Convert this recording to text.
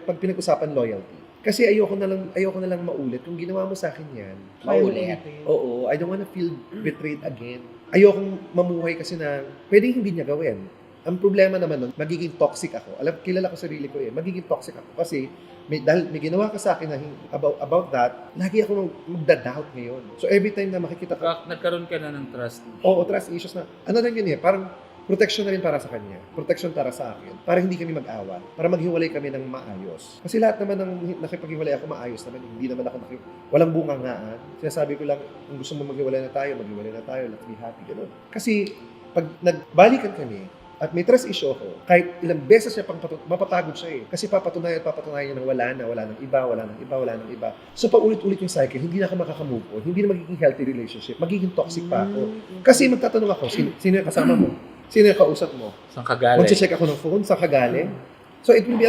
pag pinag-usapan loyalty. Kasi ayoko na lang maulit. Kung ginawa mo sa akin yan, Maulit. oo, I don't wanna feel betrayed again. Ayokong mamuhay kasi na pwedeng hindi niya gawin. Ang problema naman nun, magiging toxic ako. Kilala ko sarili ko magiging toxic ako kasi dahil may ginawa ka sa akin na about that, lagi ako magda-doubt ngayon. So every time na makikita ko, Nagkaroon ka na ng trust. oo, trust issues na, ano lang yun parang protection na rin para sa kanya. Protection para sa akin. Para hindi kami mag-awat. Para maghiwalay kami ng maayos. Kasi lahat naman ng nakipaghiwalay ako maayos naman. Hindi naman ako walang bungangaan. Sinasabi ko lang, kung gusto mo maghiwalay na tayo, let's be happy. Ganun. Kasi pag nagbalikan kami, at may trust issue ako, kahit ilang beses siya mapapagod siya Kasi papatunayan niya ng wala ng iba. So paulit-ulit yung cycle, hindi na ako makakamove on, hindi na magiging healthy relationship, magiging toxic pa ako. Kasi magtatanong ako, sino yung kasama mo? Sino yung kausap mo? Saan ka galing? Mag-check ako ng phone, saan ka galing? So it will be